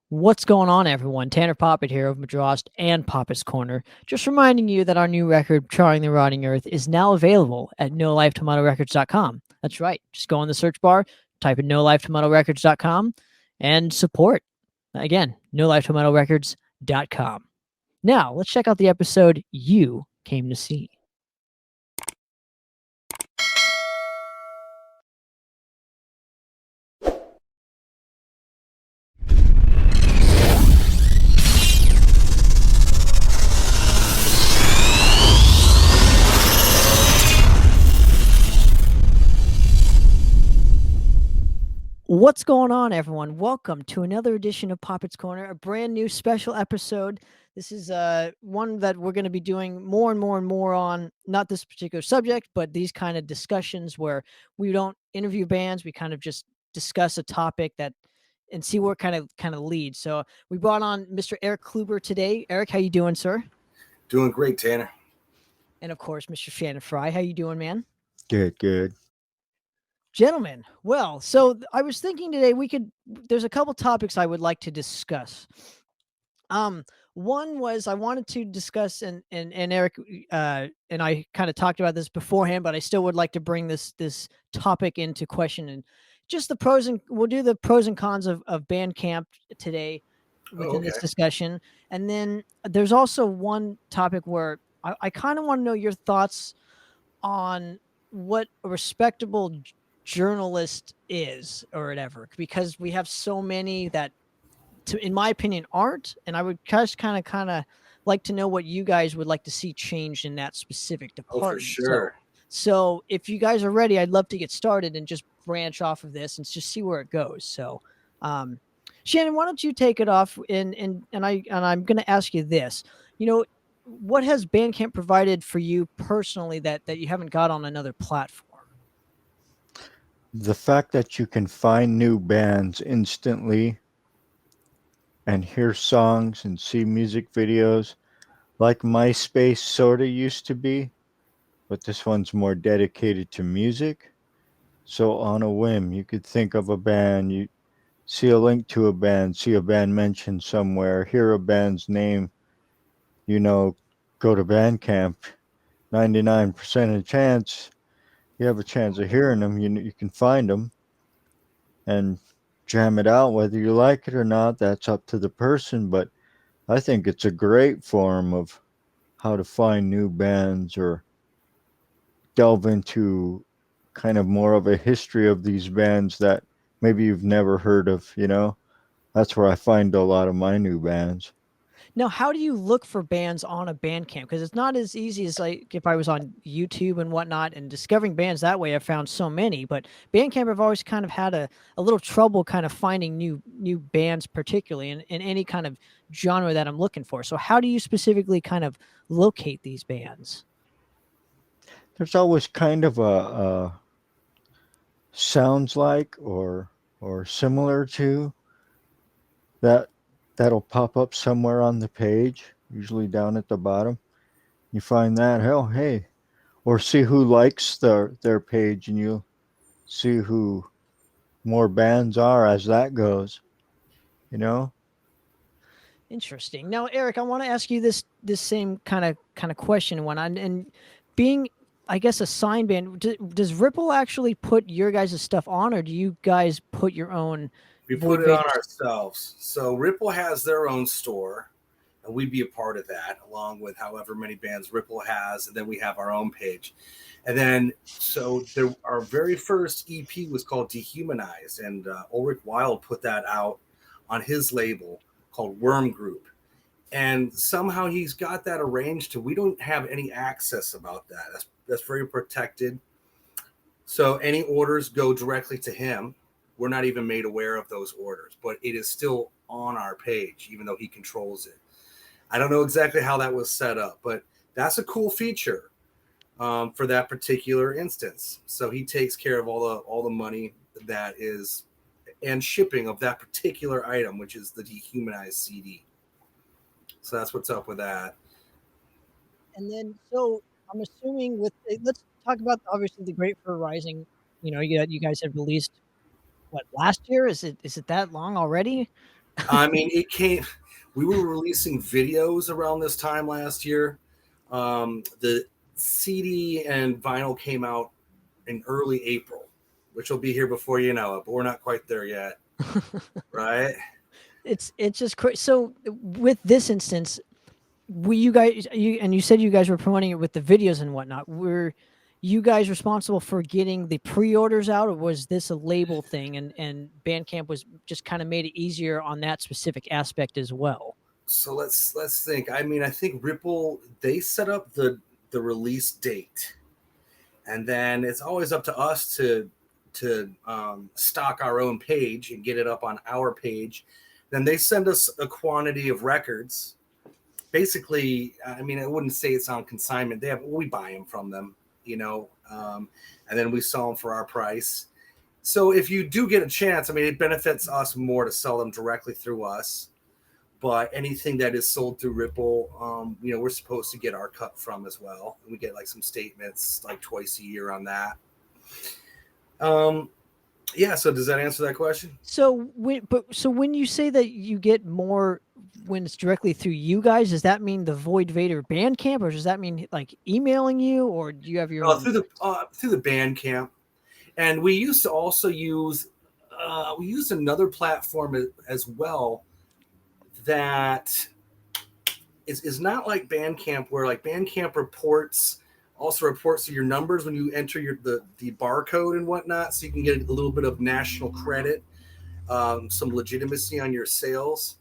What's going on, everyone? Tanner Poppitt here of Madrost and Poppitt's Corner. Just reminding you that our new record, Charring the Rotting Earth, is now available at NoLifeTomatoRecords.com. That's right. Just go in the search bar, type in NoLifeTomatoRecords.com, and support. Again, NoLifeTomatoRecords.com. Now, let's check out the episode you came to see. What's going on, everyone? Welcome to another edition of Poppitt's Corner, a brand new special episode. This is one that we're going to be doing more and more and more on, not this particular subject, but these kind of discussions where we don't interview bands. We kind of just discuss a topic that and see where it kind of leads. So we brought on Mr. Erik Kluiber today. Erik, how you doing, sir? Doing great, Tanner. And of course, Mr. Shannon Fry. How you doing, man? Good. Gentlemen, well, so I was thinking today there's a couple topics I would like to discuss. One was I wanted to discuss, and Erik and I kind of talked about this beforehand, but I still would like to bring this topic into question, and just we'll do the pros and cons of Bandcamp today within this discussion. And then there's also one topic where I kind of want to know your thoughts on what a respectable journalist is or whatever, because we have so many that in my opinion aren't, and I would just kind of like to know what you guys would like to see changed in that specific department. For sure. So if you guys are ready, I'd love to get started and just branch off of this and just see where it goes. So Shannon, why don't you take it off, and I'm going to ask you this. What has Bandcamp provided for you personally that you haven't got on another platform? The fact that you can find new bands instantly and hear songs and see music videos like MySpace sort of used to be, but this one's more dedicated to music. So on a whim, you could think of a band, you see a link to a band, see a band mentioned somewhere, hear a band's name, go to Bandcamp. 99% of the chance you have a chance of hearing them. You can find them and jam it out. Whether you like it or not, that's up to the person. But I think it's a great form of how to find new bands or delve into kind of more of a history of these bands that maybe you've never heard of. That's where I find a lot of my new bands. Now, how do you look for bands on a Bandcamp? Because it's not as easy as like if I was on YouTube and whatnot and discovering bands that way. I've found so many, but Bandcamp I've always kind of had a little trouble kind of finding new bands, particularly in any kind of genre that I'm looking for. So how do you specifically kind of locate these bands? There's always kind of a sounds like or similar to that'll pop up somewhere on the page, usually down at the bottom. You find that, hey, or see who likes their page, and you'll see who more bands are as that goes. Interesting. Now, Erik, I want to ask you this same kind of question. And being, I guess, a sign band, does Ripple actually put your guys' stuff on, or do you guys put your own? We put it on ourselves. So Ripple has their own store, and we'd be a part of that, along with however many bands Ripple has, and then we have our own page. And then, so our very first EP was called Dehumanized, and Ulrich Wild put that out on his label called Worm Group. And somehow he's got that arranged to, we don't have any access about that. That's very protected. So any orders go directly to him. We're not even made aware of those orders, but it is still on our page, even though he controls it. I don't know exactly how that was set up, but that's a cool feature for that particular instance. So he takes care of all the money that is and shipping of that particular item, which is the Dehumanized CD. So that's what's up with that. And then, so I'm assuming let's talk about obviously the Great Fur Rising. You guys have released what, last year? Is it that long already? I mean, it came. We were releasing videos around this time last year. The CD and vinyl came out in early April, which will be here before you know it, but we're not quite there yet, right? It's just crazy. So with this instance, you guys, you said you guys were promoting it with the videos and whatnot. Were you guys responsible for getting the pre-orders out, or was this a label thing, and Bandcamp was just kind of made it easier on that specific aspect as well? So let's think. I mean, I think Ripple, they set up the release date, and then it's always up to us to stock our own page and get it up on our page. Then they send us a quantity of records. Basically, I mean, I wouldn't say it's on consignment. We buy them from them, and then we sell them for our price. So if you do get a chance, I mean, it benefits us more to sell them directly through us. But anything that is sold through Ripple, we're supposed to get our cut from as well. We get like some statements like twice a year on that. Yeah. So does that answer that question? So when you say that you get more when it's directly through you guys, does that mean the Void Vator Bandcamp, or does that mean like emailing you, or do you have your own? Through the Bandcamp, and we used to also use another platform as well that is not like Bandcamp, where like Bandcamp also reports your numbers when you enter the barcode and whatnot, so you can get a little bit of national credit, some legitimacy on your sales.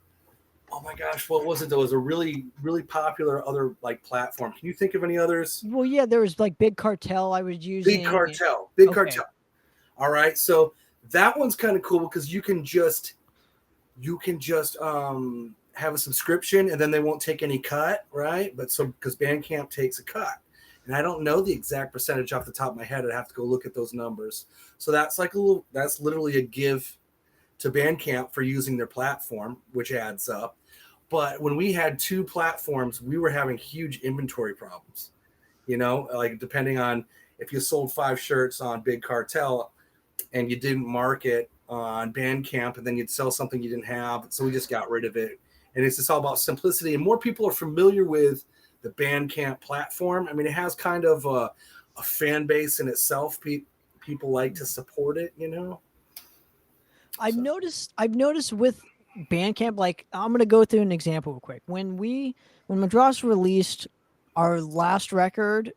Oh my gosh, what was it? There was a really, really popular other like platform. Can you think of any others? Well, yeah, there was like Big Cartel I was using. Big Cartel. All right, so that one's kind of cool because you can just have a subscription and then they won't take any cut, right? But so because Bandcamp takes a cut, and I don't know the exact percentage off the top of my head. I'd have to go look at those numbers. So that's that's literally a give to Bandcamp for using their platform, which adds up. But when we had two platforms, we were having huge inventory problems. Like depending on if you sold 5 shirts on Big Cartel and you didn't mark it on Bandcamp, and then you'd sell something you didn't have. So we just got rid of it. And it's just all about simplicity. And more people are familiar with the Bandcamp platform. I mean, it has kind of a fan base in itself. People like to support it, I've noticed with Bandcamp, like I'm going to go through an example real quick. When Madras released our last record,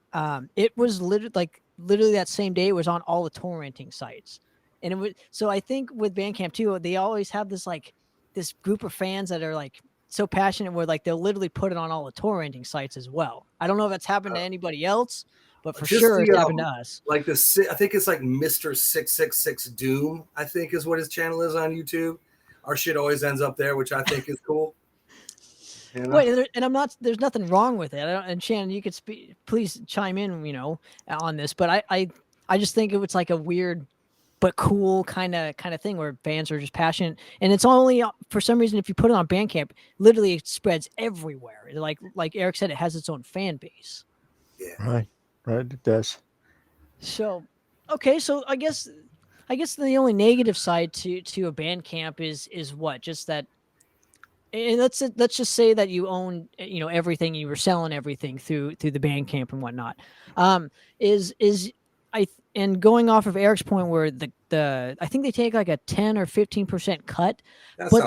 it was literally that same day, it was on all the torrenting sites. And it was, so I think with Bandcamp too, they always have this group of fans that are like so passionate where like they'll literally put it on all the torrenting sites as well. I don't know if that's happened to anybody else, but for sure it's happened to us. Like I think it's like Mr. 666 Doom, I think is what his channel is on YouTube. Our shit always ends up there, which I think is cool. Wait, and there's nothing wrong with it. And Shannon, you could please chime in, on this, but I just think it was like a weird but cool kind of thing where fans are just passionate, and it's only for some reason if you put it on Bandcamp, literally it spreads everywhere. Like Erik said, it has its own fan base. Yeah, right, it does. So, okay, so I guess the only negative side to a Bandcamp is what, just that. And let's just say that you own everything, you were selling everything through the Bandcamp and whatnot. And going off of Erik's point where I think they take like a 10 or 15% cut, but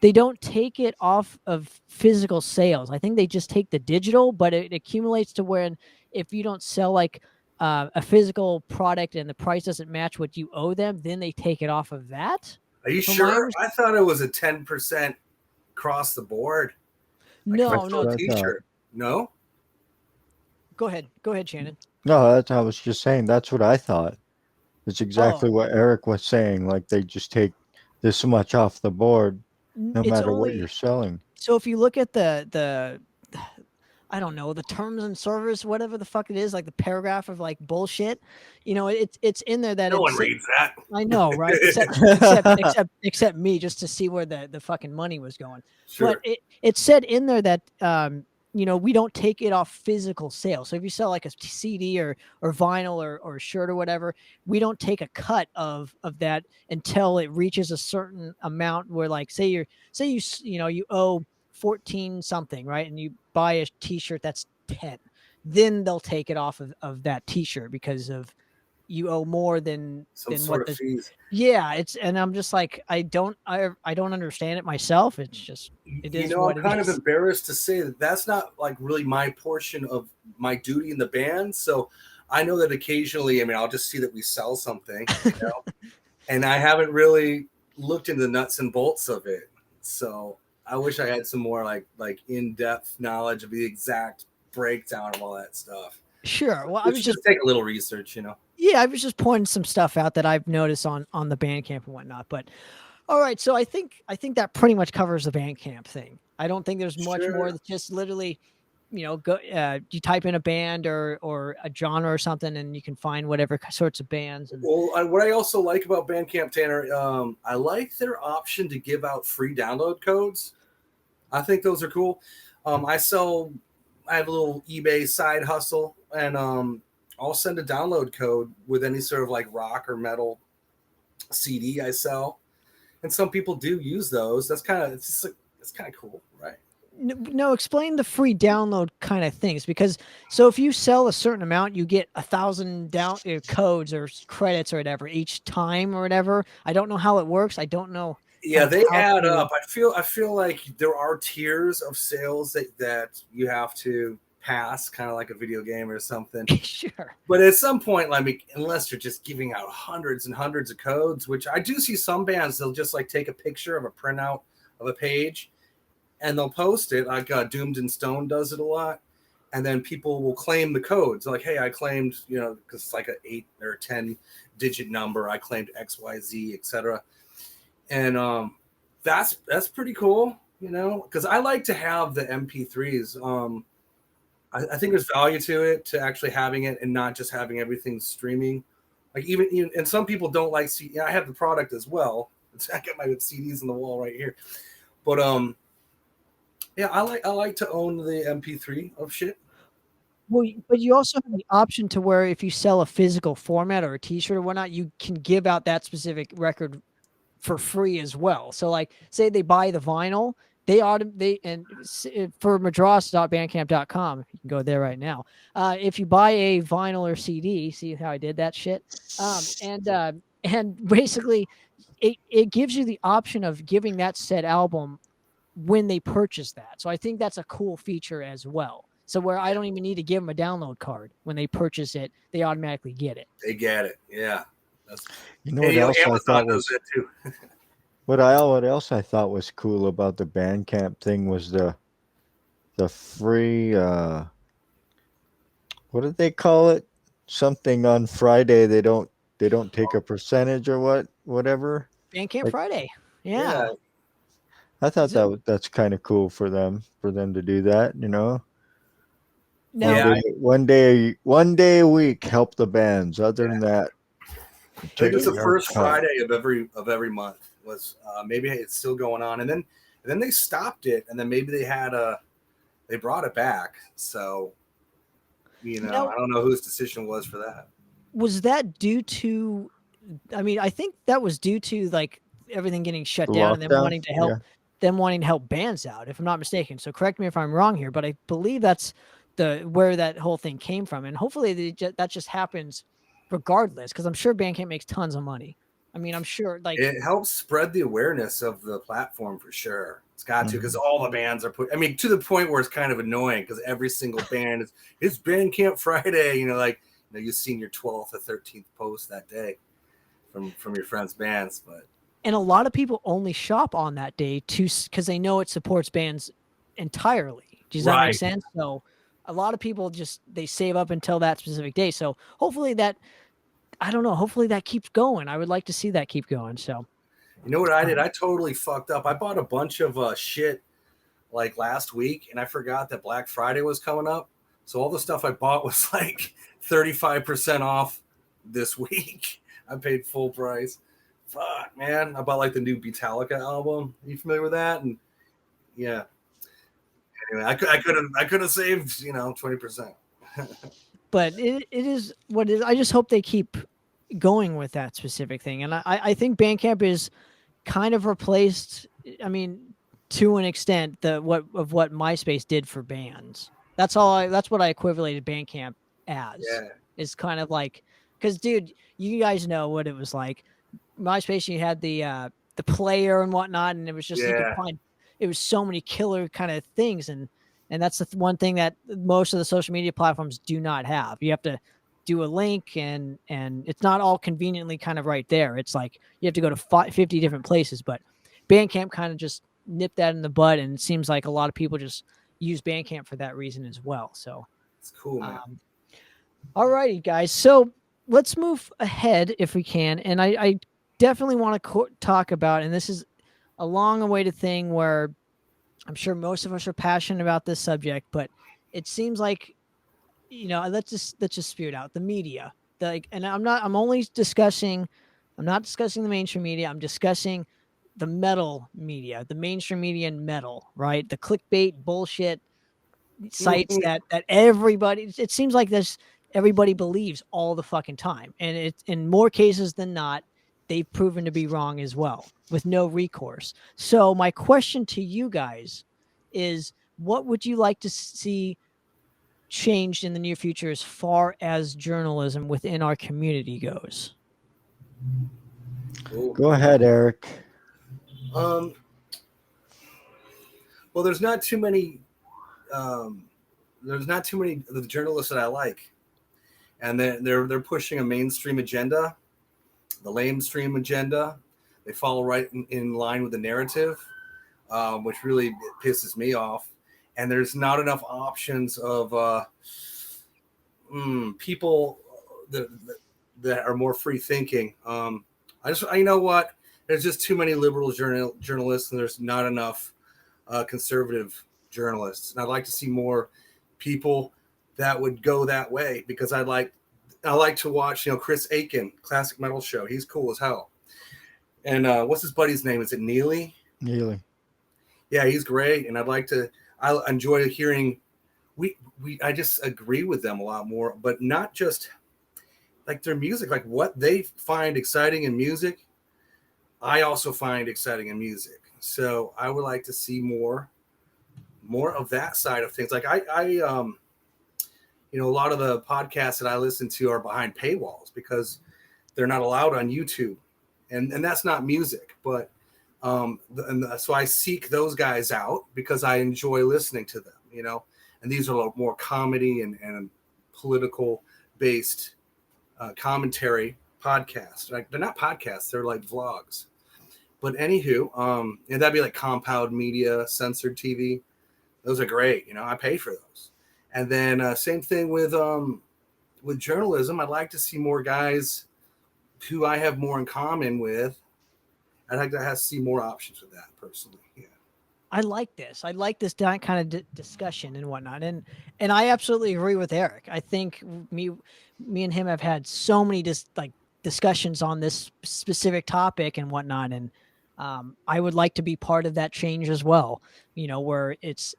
they don't take it off of physical sales. I think they just take the digital, but it accumulates to where if you don't sell like a physical product and the price doesn't match what you owe them, then they take it off of that. Are you sure? I thought it was a 10% across the board. No. T-shirt. No. Go ahead, Shannon. No, I was just saying that's what I thought. It's exactly what Erik was saying. Like they just take this much off the board, no matter what you're selling. So if you look at the I don't know, the terms and service, whatever the fuck it is, like the paragraph of like bullshit, it's in there that no one reads that. I know, right? except me, just to see where the fucking money was going. Sure. But it said in there that we don't take it off physical sale. So if you sell like a CD or vinyl or a shirt or whatever, we don't take a cut of that until it reaches a certain amount where, like, say you owe 14 something, right? And you buy a t-shirt that's 10, then they'll take it off of that t-shirt because of you owe more than Some what sort of the fees. yeah, and I'm just like, I don't understand it myself. It's just, it You is know, I'm what it kind of is. embarrassed to say that that's not like really my portion of my duty in the band. So I know that occasionally, I mean, I'll just see that we sell something, and I haven't really looked into the nuts and bolts of it. So I wish I had some more like in-depth knowledge of the exact breakdown of all that stuff. Sure. Well, I We was should just just take a little research. yeah, I was just pointing some stuff out that I've noticed on the Bandcamp and whatnot. But all right, so I think that pretty much covers the Bandcamp thing. I don't think there's much more. Sure. That's just literally, go you type in a band or a genre or something, and you can find whatever sorts of bands. And Well, what I also like about Bandcamp, Tanner, I like their option to give out free download codes. I think those are cool. I have a little eBay side hustle, and I'll send a download code with any sort of like rock or metal CD I sell, and some people do use those. It's kind of cool, right? no, explain the free download kind of things, because so if you sell a certain amount, you get 1,000 down codes or credits or whatever each time or whatever. I don't know how it works. I don't know kind Yeah, of they how add to. up. I feel like there are tiers of sales that you have to pass, kind of like a video game or something. Sure. But at some point, unless you're just giving out hundreds and hundreds of codes, which I do see some bands, they'll just like take a picture of a printout of a page and they'll post it. Like Doomed and Stone does it a lot. And then people will claim the codes. Like, hey, I claimed, because it's like an 8 or 10 digit number. I claimed XYZ, etc. And that's pretty cool, because I like to have the MP3s. I think there's value to it, to actually having it and not just having everything streaming. Like even and some people don't like I have the product as well. I got my CDs on the wall right here. But yeah, I like to own the MP3 of shit. Well, but you also have the option to where if you sell a physical format or a T-shirt or whatnot, you can give out that specific record for free as well. So, like, say they buy the vinyl, for madras.bandcamp.com, you can go there right now. If you buy a vinyl or CD, see how I did that shit, and basically, it gives you the option of giving that said album when they purchase that. So I think that's a cool feature as well. So where I don't even need to give them a download card when they purchase it, they automatically get it. They get it, yeah. What else I Amazon thought does was that too. what else I thought was cool about the Bandcamp thing was the free what did they call it? Something on Friday they don't take a percentage or whatever. Bandcamp Like, Friday. Yeah. Yeah. I thought that's kind of cool for them to do that, Now, one day a week help the bands. Other than that, I think it's the first cut. Friday of every month. Was maybe it's still going on, and then they stopped it, and then maybe they brought it back. So Now, I don't know whose decision was for that. was that due to? I mean, I think that was due to like everything getting shut down and them Lockdown? wanting to help Yeah. them wanting to help bands out, if I'm not mistaken. So correct me if I'm wrong here, but I believe that's where that whole thing came from, and hopefully that just happens regardless, because I'm sure Bandcamp makes tons of money. I mean, I'm sure like It helps spread the awareness of the platform for sure. It's got to, because all the bands are to the point where it's kind of annoying, because every single band it's Bandcamp Friday. You've seen your 12th or 13th post that day from your friends' bands, but. And a lot of people only shop on that day because they know it supports bands entirely. Does that make sense? So a lot of people they save up until that specific day. So hopefully I don't know, hopefully that keeps going. I would like to see that keep going. So you know what I did? I totally fucked up. I bought a bunch of shit like last week, and I forgot that Black Friday was coming up. So all the stuff I bought was like 35% off this week. I paid full price. Fuck, man. I bought like the new Metallica album. Are you familiar with that? And yeah. Anyway, I could have saved 20%. But it is what it is. I just hope they keep going with that specific thing. And I think Bandcamp is kind of replaced, I mean, to an extent, what MySpace did for bands. That's what I equated Bandcamp as. Yeah. Is kind of like, because dude, you guys know what it was like. MySpace, you had the player and whatnot, and it was just you could find, it was so many killer kind of things, and that's the one thing that most of the social media platforms do not have. You have to do a link, and it's not all conveniently kind of right there. It's like you have to go to 50 different places, but Bandcamp kind of just nipped that in the bud, and it seems like a lot of people just use Bandcamp for that reason as well. So it's cool, man. All righty, guys. So let's move ahead if we can. And I definitely want to talk about, and this is a long-awaited thing where I'm sure most of us are passionate about this subject, but it seems like, let's just spew it out. The media, and I'm not discussing the mainstream media. I'm discussing the metal media, the mainstream media and metal, right? The clickbait bullshit sites that everybody, it seems like everybody believes all the fucking time. And it's in more cases than not, they've proven to be wrong as well with no recourse. So my question to you guys is, what would you like to see changed in the near future as far as journalism within our community goes? Go ahead, Eric. Well, there's not too many of the journalists that I like, and they're pushing a mainstream agenda, the lamestream agenda. They follow right in line with the narrative, which really pisses me off. And there's not enough options of people that are more free thinking. You know what? There's just too many liberal journalists, and there's not enough conservative journalists. And I'd like to see more people that would go that way, because I like to watch, Chris Aiken, Classic Metal Show. He's cool as hell. And what's his buddy's name? Is it Neely? Neely. Yeah, he's great. And I enjoy hearing, I just agree with them a lot more, but not just like their music, like what they find exciting in music. I also find exciting in music. So I would like to see more of that side of things. Like a lot of the podcasts that I listen to are behind paywalls because they're not allowed on YouTube, and that's not music, but so I seek those guys out because I enjoy listening to them, and these are a lot more comedy and political based commentary podcasts. Like, they're not podcasts, they're like vlogs. But anywho, and that'd be like Compound Media, Censored TV. Those are great. I pay for those. And then same thing with journalism. I'd like to see more guys who I have more in common with. I'd like to see more options with that personally. Yeah. I like this. I like this kind of discussion and whatnot. And I absolutely agree with Eric. I think me and him have had so many discussions on this specific topic and whatnot. And I would like to be part of that change as well. Where it's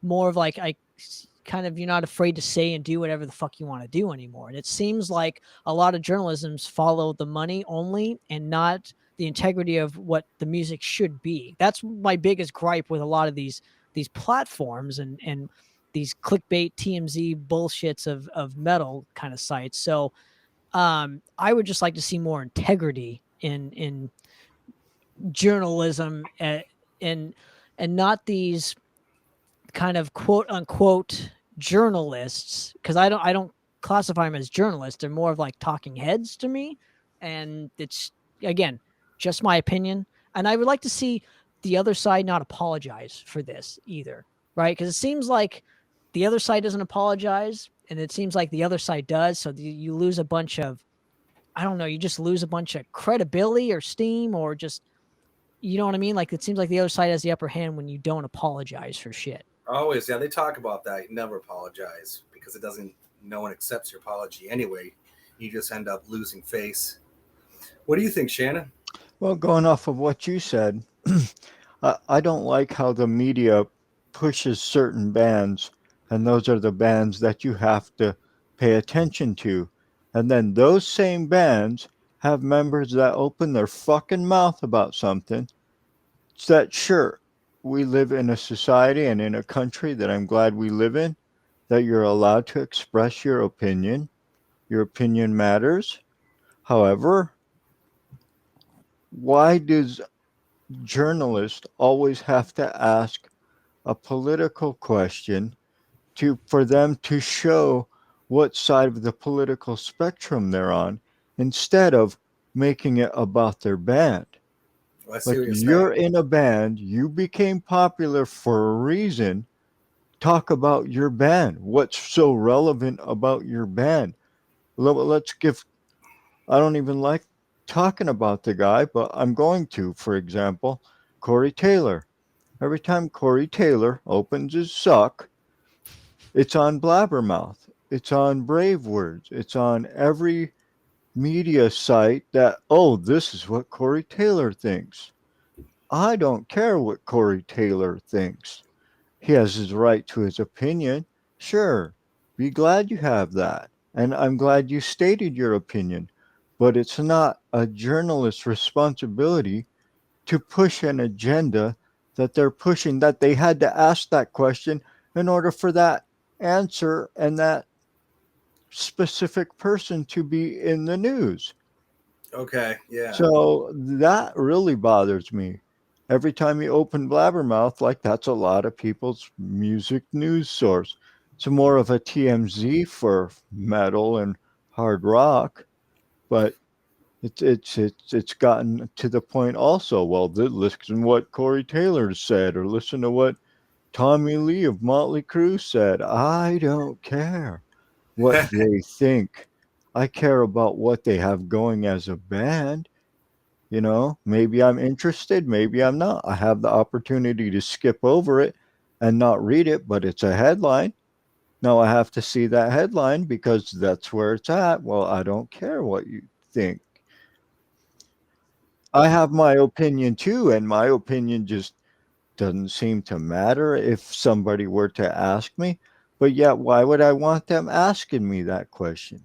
more of like, you're not afraid to say and do whatever the fuck you want to do anymore. And it seems like a lot of journalisms follow the money only and not the integrity of what the music should be. That's my biggest gripe with a lot of these platforms and these clickbait TMZ bullshits of metal kind of sites. So I would just like to see more integrity in journalism and not these kind of quote unquote journalists, because I don't classify them as journalists. They're more of like talking heads to me, and it's, again, just my opinion. And I would like to see the other side not apologize for this either, right? Because it seems like the other side doesn't apologize, and it seems like the other side does. So you lose a bunch of, you just lose a bunch of credibility or steam, or just, you know what I mean? Like, it seems like the other side has the upper hand when you don't apologize for shit. Always, yeah, they talk about that. You never apologize because no one accepts your apology anyway. You just end up losing face. What do you think, Shannon? Well, going off of what you said, I don't like how the media pushes certain bands, and those are the bands that you have to pay attention to. And then those same bands have members that open their fucking mouth about something. It's that, sure, we live in a society and in a country that I'm glad we live in, that you're allowed to express your opinion. Your opinion matters. However, why does journalists always have to ask a political question for them to show what side of the political spectrum they're on, instead of making it about their band? Well, I see Like, what you're you're saying. in a band, you became popular for a reason. Talk about your band. What's so relevant about your band? Let's give, I don't even like talking about the guy, but I'm going to. For example, Corey Taylor. Every time Corey Taylor opens his suck, it's on Blabbermouth. It's on Brave Words. It's on every media site that, oh, this is what Corey Taylor thinks. I don't care what Corey Taylor thinks. He has his right to his opinion. Sure, be glad you have that. And I'm glad you stated your opinion. But it's not a journalist's responsibility to push an agenda that they're pushing, that they had to ask that question in order for that answer and that specific person to be in the news. Okay, yeah. So that really bothers me. Every time you open Blabbermouth, like, that's a lot of people's music news source. It's more of a TMZ for metal and hard rock, but it's gotten to the point also. Well, listen to what Corey Taylor said, or listen to what Tommy Lee of Motley Crue said. I don't care what they think. I care about what they have going as a band. Maybe I'm interested, maybe I'm not. I have the opportunity to skip over it and not read it, but it's a headline. Now I have to see that headline because that's where it's at. Well, I don't care what you think. I have my opinion too, and my opinion just doesn't seem to matter if somebody were to ask me. But yet, why would I want them asking me that question?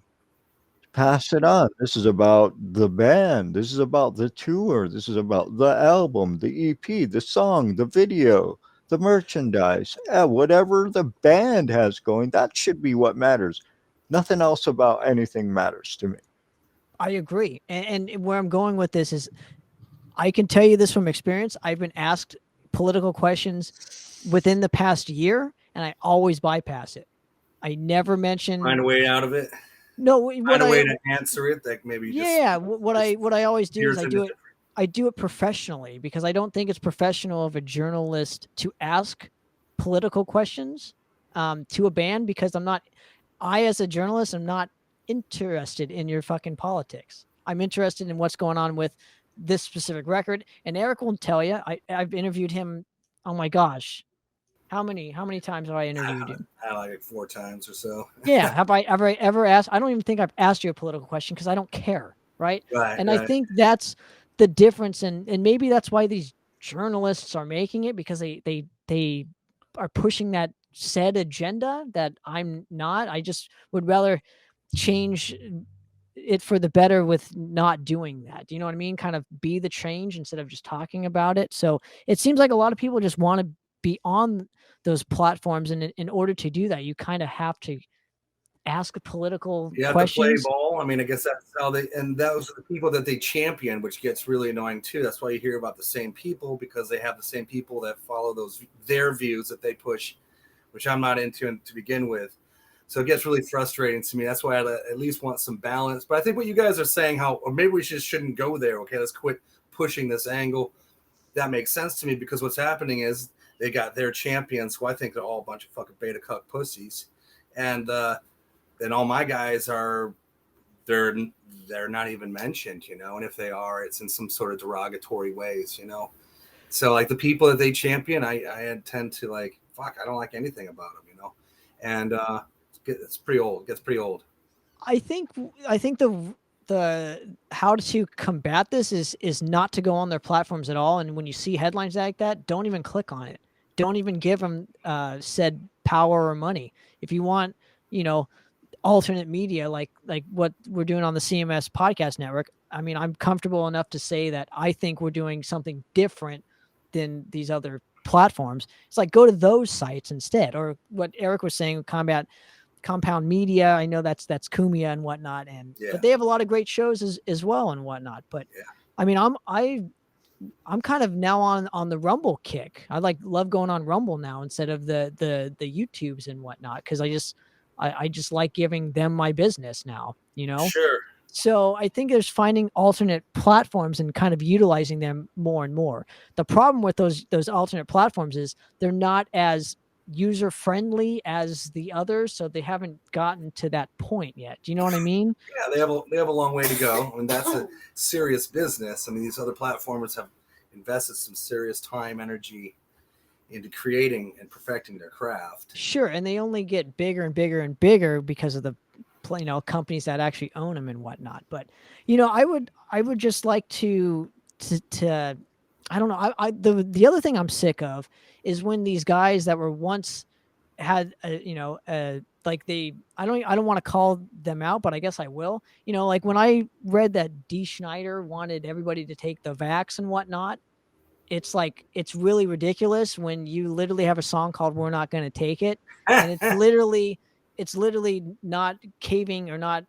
Pass it on. This is about the band. This is about the tour. This is about the album, the EP, the song, the video, the merchandise. Whatever the band has going, that should be what matters. Nothing else about anything matters to me. I agree. And where I'm going with this is, I can tell you this from experience. I've been asked political questions within the past year, and I always bypass it. I never mention. Find a way out of it. No, Find a way to answer it that maybe yeah, what I always do is different. I do it professionally, because I don't think it's professional of a journalist to ask political questions to a band, because I as a journalist am not interested in your fucking politics. I'm interested in what's going on with this specific record. And Erik will tell you, I've interviewed him. Oh my gosh. How many times have I interviewed you? Like 4 times or so. Yeah. Have I ever asked? I don't even think I've asked you a political question, because I don't care. Right. And I think that's the difference. And maybe that's why these journalists are making it, because they are pushing that said agenda that I'm not. I just would rather change it for the better with not doing that. Do you know what I mean? Kind of be the change instead of just talking about it. So it seems like a lot of people just want to be on those platforms, and in order to do that, you kind of have to ask political you have questions. to play ball. I mean, I guess that's how and those are the people that they champion, which gets really annoying too. That's why you hear about the same people, because they have the same people that follow their views that they push, which I'm not into to begin with. So it gets really frustrating to me. That's why I at least want some balance. But I think what you guys are saying, or maybe we just shouldn't go there. Okay, let's quit pushing this angle. That makes sense to me, because what's happening is they got their champions, who I think they're all a bunch of fucking beta cuck pussies, and then all my guys they're not even mentioned, and if they are, it's in some sort of derogatory ways, So like the people that they champion, I tend to like, fuck, I don't like anything about them, and it's pretty old. It gets pretty old. I think the how to combat this is not to go on their platforms at all. And when you see headlines like that, don't even click on it. don't even give them said power or money. If you want, alternate media like what we're doing on the CMS podcast network, I mean, I'm comfortable enough to say that I think we're doing something different than these other platforms. It's like, go to those sites instead. Or what Erik was saying, compound media. I know that's Kumia and whatnot, but they have a lot of great shows as well and whatnot. But I mean, I'm kind of now on the Rumble kick. I love going on Rumble now instead of the YouTubes and whatnot, because I just like giving them my business now, Sure. So I think there's finding alternate platforms and kind of utilizing them more and more. The problem with those alternate platforms is they're not as user friendly as the others, so they haven't gotten to that point yet. Do you know what I mean? Yeah, they have a long way to go. I mean, that's a serious business. I mean, these other platformers have invested some serious time, energy into creating and perfecting their craft. Sure, and they only get bigger and bigger and bigger because of the companies that actually own them and whatnot. But I would just like to I don't know. The other thing I'm sick of is when these guys that were once had like I don't want to call them out, but I guess I will. Like when I read that D. Schneider wanted everybody to take the vax and whatnot, it's like, it's really ridiculous when you literally have a song called "We're Not Going to Take It," and it's literally not caving or not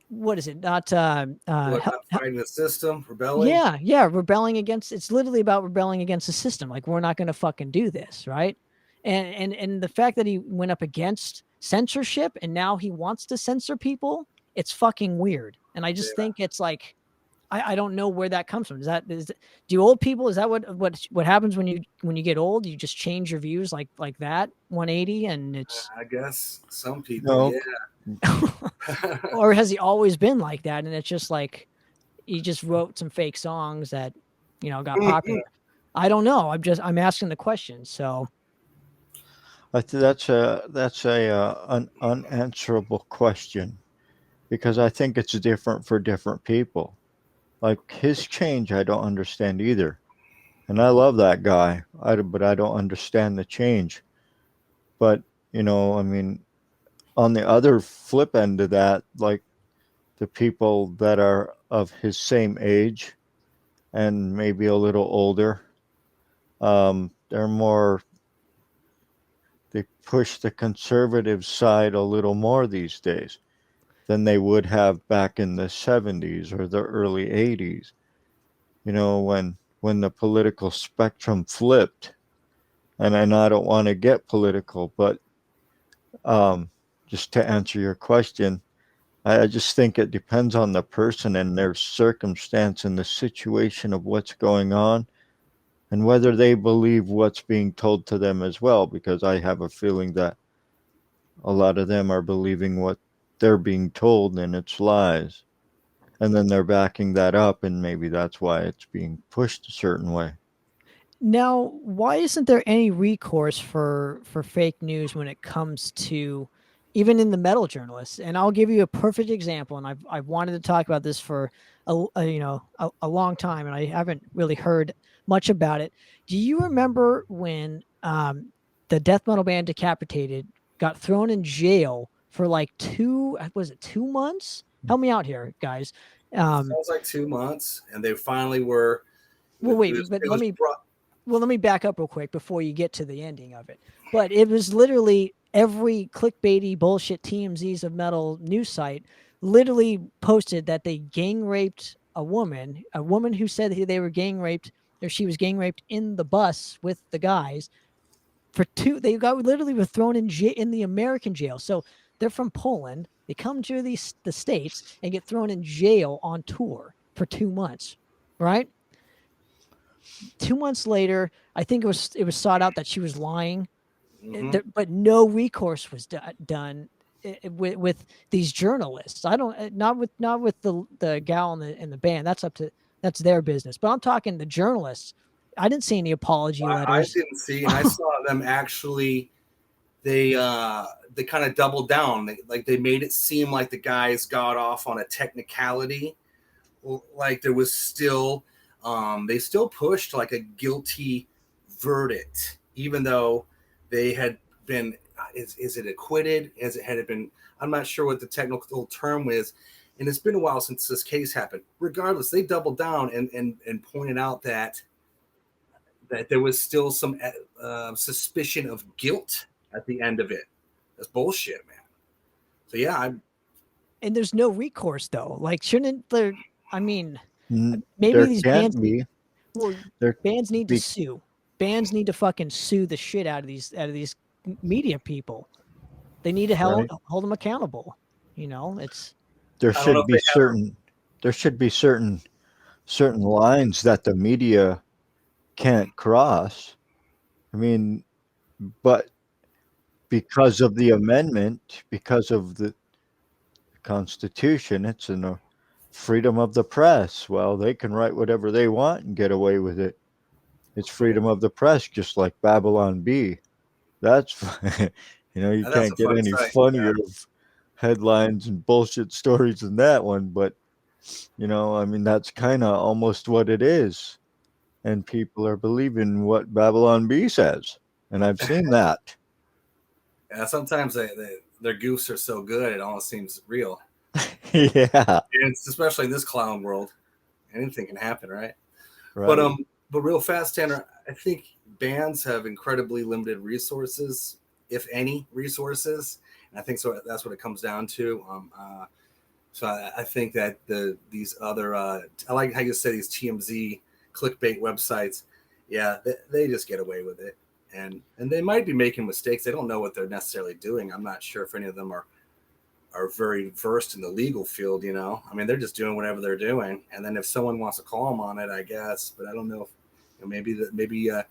what is it, not fighting the system, rebelling. yeah, rebelling against, it's literally about rebelling against the system. Like, we're not going to fucking do this, right? And the fact that he went up against censorship and now he wants to censor people, it's fucking weird. And I just think it's like, I don't know where that comes from. Do old people, is that what happens when you get old? You just change your views like that 180, and it's, I guess some people, or has he always been like that? And it's just like, he just wrote some fake songs that, got popular. I don't know. I'm asking the question. So That's an unanswerable question, because I think it's different for different people. Like his change, I don't understand either, and I love that guy. But I don't understand the change. But I mean, on the other flip end of that, like the people that are of his same age and maybe a little older, they push the conservative side a little more these days than they would have back in the 70s or the early 80s. When the political spectrum flipped. And I don't want to get political, but just to answer your question, I just think it depends on the person and their circumstance and the situation of what's going on, and whether they believe what's being told to them as well, because I have a feeling that a lot of them are believing what they're being told and it's lies. And then they're backing that up, and maybe that's why it's being pushed a certain way. now, why isn't there any recourse for fake news when it comes to even in the metal journalists? And I'll give you a perfect example. And I've wanted to talk about this for a long time, and I haven't really heard much about it. Do you remember when the death metal band Decapitated got thrown in jail for like 2 months? Help me out here, guys. Sounds like 2 months, and they finally were. Well, wait, but let me back up real quick before you get to the ending of it. But it was literally every clickbaity bullshit TMZs of metal news site literally posted that they gang raped a woman who said they were gang raped, or she was gang raped in the bus with the guys. They got literally were thrown in the American jail. So they're from Poland. They come to the States and get thrown in jail on tour for 2 months, right? 2 months later, I think it was sought out that she was lying, but no recourse was done with these journalists. I don't, not with the gal in the band. That's their business. But I'm talking the journalists. I didn't see any apology letters. I didn't see, and I saw them actually. They kind of doubled down. They made it seem like the guys got off on a technicality, like there was still they still pushed like a guilty verdict, even though they had been, is it acquitted? Had it been, I'm not sure what the technical term is. And it's been a while since this case happened. Regardless, they doubled down and pointed out that there was still some suspicion of guilt at the end of it. That's bullshit, man. So yeah, and there's no recourse though. Like, shouldn't there? I mean, maybe there these can't bands. be. Well, There bands need be- to sue. Bands need to fucking sue the shit out of these media people. They need to hold them accountable. You know, it's. There I don't know should if be they have certain. There should be certain lines that the media can't cross. I mean, but because of the amendment, because of the Constitution, it's in the freedom of the press. Well, they can write whatever they want and get away with it. It's freedom of the press, just like Babylon B. That's you That's can't a get fun any site, funnier of headlines and bullshit stories than that one. But I mean, that's kind of almost what it is, and people are believing what Babylon B says, and I've seen that. Yeah, sometimes their goofs are so good it almost seems real. Yeah, And it's especially in this clown world, anything can happen, right? right. But real fast, Tanner, I think bands have incredibly limited resources, if any resources, and I think so. That's what it comes down to. So I think that these other, I like how you say these TMZ clickbait websites. Yeah, they just get away with it, and they might be making mistakes. They don't know what they're necessarily doing. I'm not sure if any of them are very versed in the legal field. I mean, they're just doing whatever they're doing, and then if someone wants to call them on it, I guess. But I don't know if maybe the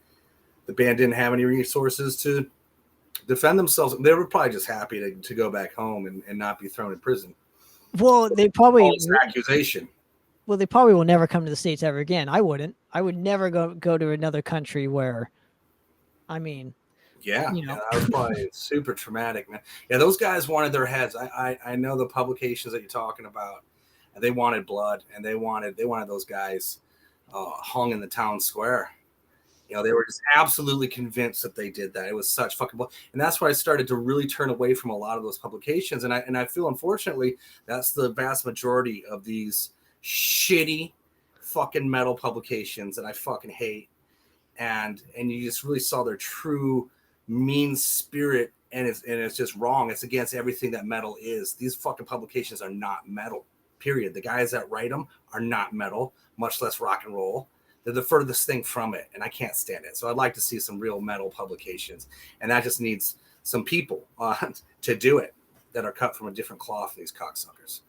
band didn't have any resources to defend themselves. They were probably just happy to go back home and not be thrown in prison. Well, they probably accusation. Well, they probably will never come to the States ever again. I wouldn't. I would never go to another country where, I mean, yeah, that was probably super traumatic, man. Yeah, those guys wanted their heads. I know the publications that you're talking about, and they wanted blood, and they wanted those guys hung in the town square. They were just absolutely convinced that they did that. It was such fucking blood. And that's why I started to really turn away from a lot of those publications. And I feel, unfortunately, that's the vast majority of these shitty fucking metal publications that I fucking hate. And you just really saw their true mean spirit, and it's just wrong. It's against everything that metal is. These fucking publications are not metal, period. The guys that write them are not metal, much less rock and roll. They're the furthest thing from it, and I can't stand it. So I'd like to see some real metal publications, and that just needs some people to do it that are cut from a different cloth, these cocksuckers.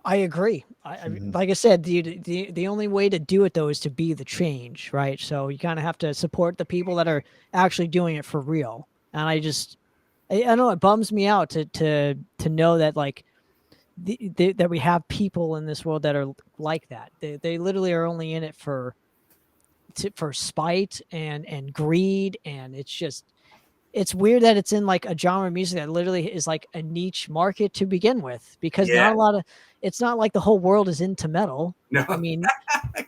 I agree. Like I said, the only way to do it though is to be the change, right? So you kind of have to support the people that are actually doing it for real. And I know it bums me out to know that like that we have people in this world that are like that. They literally are only in it for spite and greed, and it's weird that it's in like a genre of music that literally is like a niche market to begin with, because it's not like the whole world is into metal. No, I mean,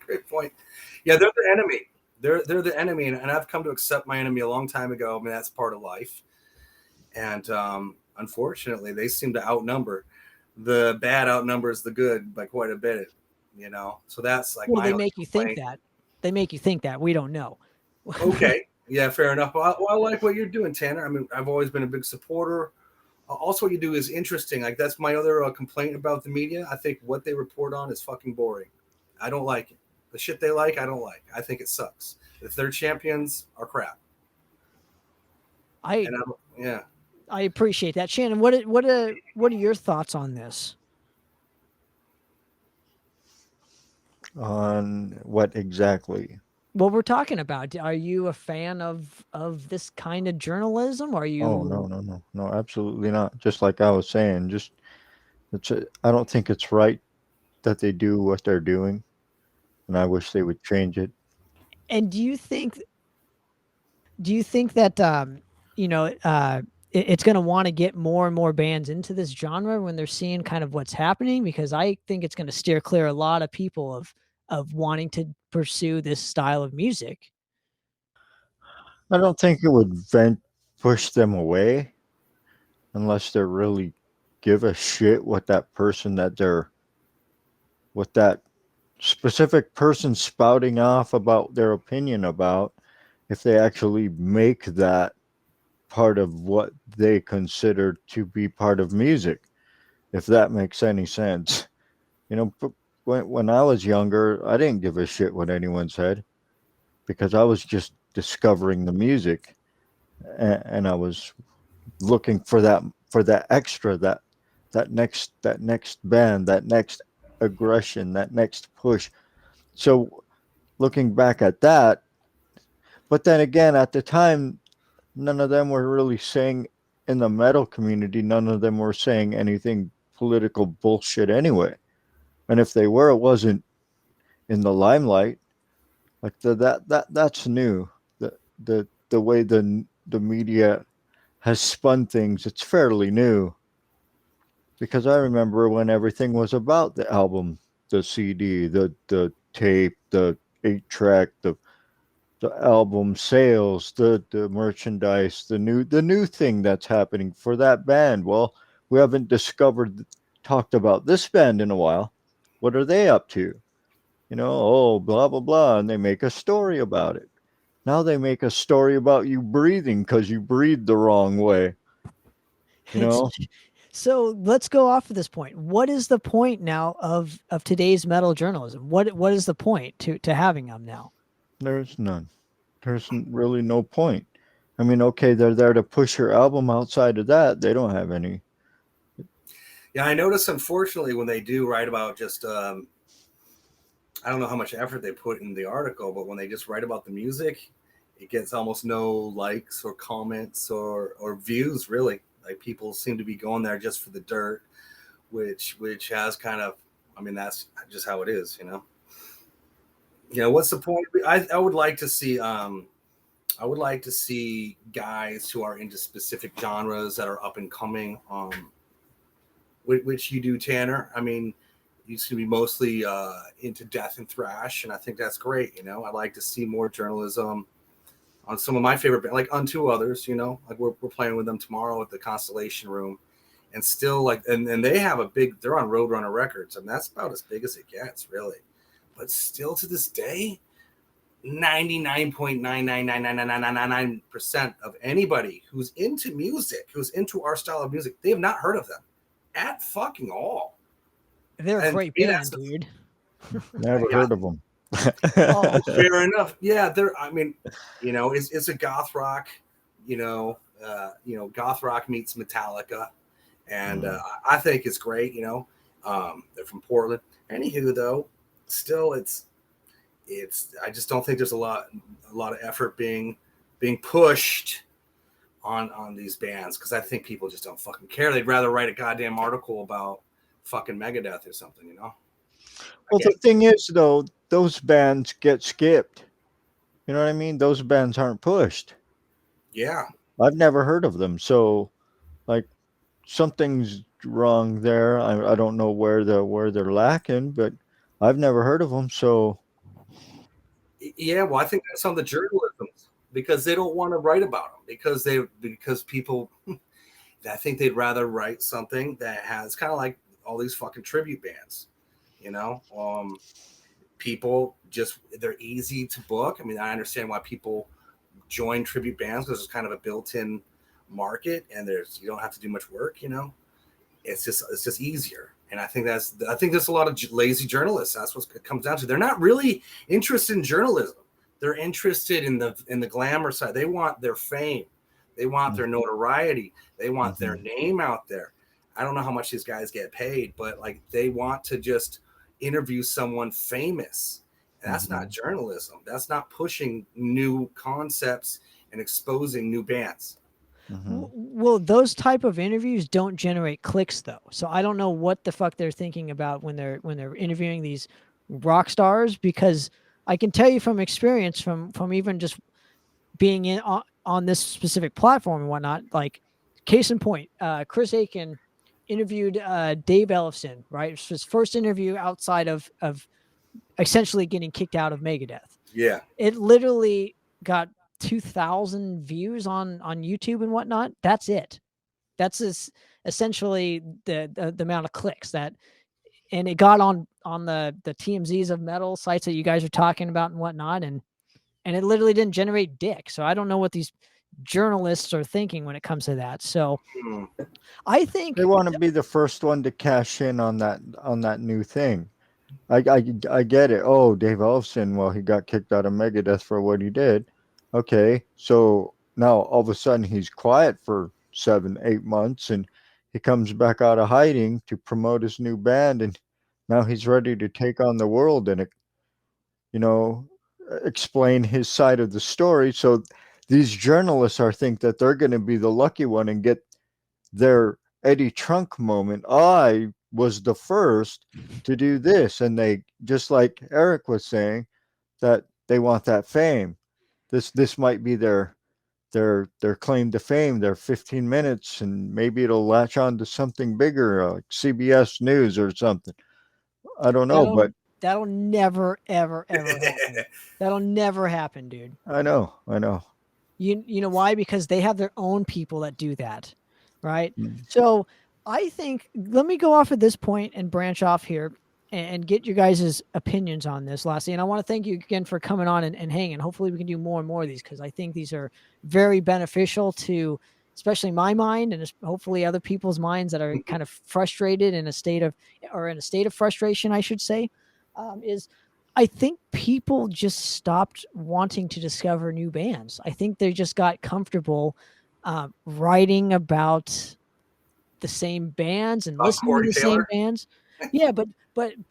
great point. Yeah, they're the enemy. They're the enemy, and I've come to accept my enemy a long time ago. I mean, that's part of life, and unfortunately, they seem to outnumber. The bad outnumbers the good by quite a bit, So that's like, well, they make you think that. They make you think that. We don't know. Okay. Yeah, fair enough. Well, I like what you're doing, Tanner. I mean, I've always been a big supporter. Also, what you do is interesting. Like, that's my other complaint about the media. I think what they report on is fucking boring. I don't like it. The shit they like, I don't like. I think it sucks. If their champions are crap. Yeah. I appreciate that, Shannon. What are your thoughts on this? On what exactly? What we're talking about. Are you a fan of this kind of journalism? Are you? Oh, no, absolutely not. Just like I was saying, I don't think it's right that they do what they're doing, and I wish they would change it. And do you think that it's going to want to get more and more bands into this genre when they're seeing kind of what's happening? Because I think it's going to steer clear a lot of people of wanting to pursue this style of music. I don't think it would push them away unless they really give a shit what what that specific person spouting off about their opinion about, if they actually make that part of what they consider to be part of music, if that makes any sense. You know, when I was younger, I didn't give a shit what anyone said because I was just discovering the music, and I was looking for that extra, that next band, that next aggression, that next push. So looking back at that, but then again, at the time, none of them were really saying, in the metal community, none of them were saying anything political bullshit anyway. And if they were, it wasn't in the limelight. Like that's new. The way the media has spun things, it's fairly new. Because I remember when everything was about the album, the CD, the tape, the 8 track, the album sales, the merchandise, the new thing that's happening for that band. Well, we haven't talked about this band in a while. What are they up to? You know, oh, blah blah blah, and they make a story about it. Now they make a story about you breathing because you breathe the wrong way. You It's know, so let's go off of this point. What is the point now of today's metal journalism? What is the point to having them now? there's none. There's really no point. I mean, okay, they're there to push your album. Outside of that, they don't have any. Yeah, I notice, unfortunately, when they do write about just, I don't know how much effort they put in the article, but when they just write about the music, it gets almost no likes or comments or views, really. Like, people seem to be going there just for the dirt, which has kind of, I mean, that's just how it is, you know. You know, what's the point? I would like to see guys who are into specific genres that are up and coming, which you do, Tanner. I mean, you used to be mostly into death and thrash, and I think that's great. You know, I like to see more journalism on some of my favorite, like Unto Others. You know, like we're playing with them tomorrow at the Constellation Room, and still like, and they have they're on Roadrunner Records, and that's about as big as it gets, really. But still to this day, 99.9999999% of anybody who's into music, who's into our style of music, they have not heard of them at fucking all. They're a great band, dude. Never heard of them. Oh, fair enough. Yeah, I mean, you know, it's a goth rock. You know, goth rock meets Metallica, and I think it's great. You know, they're from Portland. Anywho, though, still, it's. I just don't think there's a lot of effort being pushed on these bands, because I think people just don't fucking care. They'd rather write a goddamn article about fucking Megadeth or something, you know. Well, the thing is, though, those bands get skipped. You know what I mean? Those bands aren't pushed. Yeah. I've never heard of them. So, like, something's wrong there. I don't know where they're lacking, but I've never heard of them. So, yeah, well, I think that's on the journalism, because they don't want to write about them, because people, I think they'd rather write something that has kind of like all these fucking tribute bands, you know. People just, they're easy to book. I mean, I understand why people join tribute bands, because it's kind of a built-in market, and you don't have to do much work, you know. It's just easier. And I think there's a lot of lazy journalists. That's what it comes down to. They're not really interested in journalism. They're interested in the glamour side. They want their fame. They want their notoriety. They want their name out there. I don't know how much these guys get paid, but like, they want to just interview someone famous. And that's not journalism. That's not pushing new concepts and exposing new bands. Well, those type of interviews don't generate clicks, though. So I don't know what the fuck they're thinking about when they're interviewing these rock stars, because I can tell you from experience, from even just being in on this specific platform and whatnot. Like, case in point, Chris Aiken interviewed Dave Ellefson, right? It was his first interview outside of essentially getting kicked out of Megadeth. Yeah. It literally got 2,000 views on YouTube and whatnot. That's it. That's essentially the amount of clicks that, and it got on the TMZs of metal sites that you guys are talking about and whatnot, and it literally didn't generate dick. So I don't know what these journalists are thinking when it comes to that. So I think They want to be the first one to cash in on that new thing. I get it. Oh, Dave Ellefson, well, he got kicked out of Megadeth for what he did. Okay, so now all of a sudden he's quiet for 7, 8 months, and he comes back out of hiding to promote his new band, and now he's ready to take on the world and, you know, explain his side of the story. So these journalists think that they're going to be the lucky one and get their Eddie Trunk moment. I was the first to do this, and they, just like Erik was saying, that they want that fame. This might be their claim to fame, their 15 minutes, and maybe it'll latch on to something bigger, like CBS News or something. I don't know, but that'll never ever happen. That'll never happen, dude. I know. You know why? Because they have their own people that do that, right? Mm. So I think, let me go off at this point and branch off here and get your guys' opinions on this, lastly. And I want to thank you again for coming on and hanging. Hopefully we can do more and more of these, because I think these are very beneficial to, especially my mind, and hopefully other people's minds that are kind of frustrated in a state of frustration, I should say, is I think people just stopped wanting to discover new bands. I think they just got comfortable writing about the same bands and listening to the same bands. Yeah, but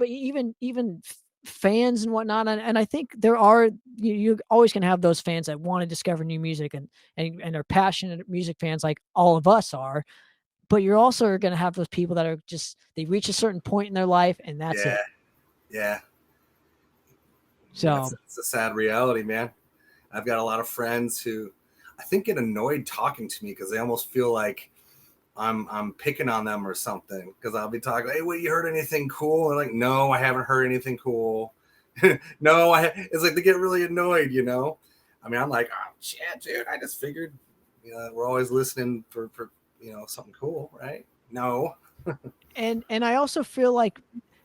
even fans and whatnot, and I think there are, you're always going to have those fans that want to discover new music and are passionate music fans like all of us are. But you're also going to have those people that are just, they reach a certain point in their life and that's it. Yeah. So it's a sad reality, man. I've got a lot of friends who I think get annoyed talking to me because they almost feel like I'm picking on them or something, because I'll be talking, hey, what, you heard anything cool? And like, no, I haven't heard anything cool. No, it's like they get really annoyed, you know? I mean, I'm like, oh shit, dude, I just figured, we're always listening for something cool, right? No. and I also feel like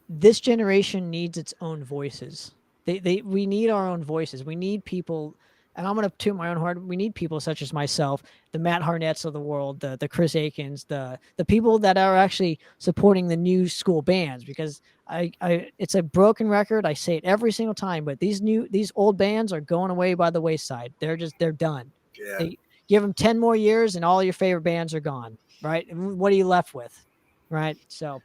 this generation needs its own voices. We need our own voices. We need people, and I'm going to toot my own horn. We need people such as myself, the Matt Harnetts of the world, the Chris Aikens, the people that are actually supporting the new school bands, because I it's a broken record. I say it every single time, but these old bands are going away by the wayside. They're done. Yeah. They give them 10 more years and all your favorite bands are gone, right? And what are you left with, right? So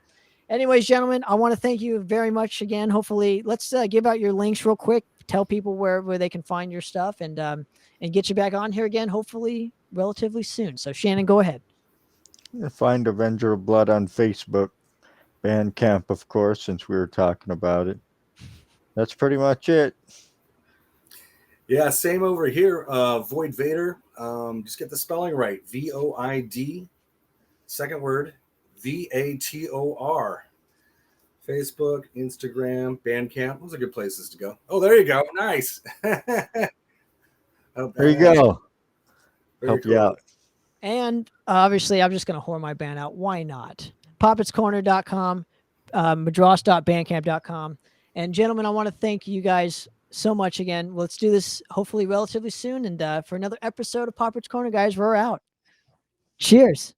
anyways, gentlemen, I want to thank you very much again. Hopefully, let's give out your links real quick. Tell people where they can find your stuff, and get you back on here again, hopefully relatively soon. So Shannon, go ahead. Find Avenger of Blood on Facebook, Bandcamp, of course, since we were talking about it. That's pretty much it. Yeah, same over here. Void Vator. Just get the spelling right. VOID. Second word, VATOR. Facebook, Instagram, Bandcamp. Those are good places to go. Oh, there you go. Nice. There you go. Help you out. And obviously, I'm just going to whore my band out. Why not? PoppittsCorner.com, madross.bandcamp.com. And gentlemen, I want to thank you guys so much again. Let's do this hopefully relatively soon. And for another episode of Poppitt's Corner, guys, we're out. Cheers.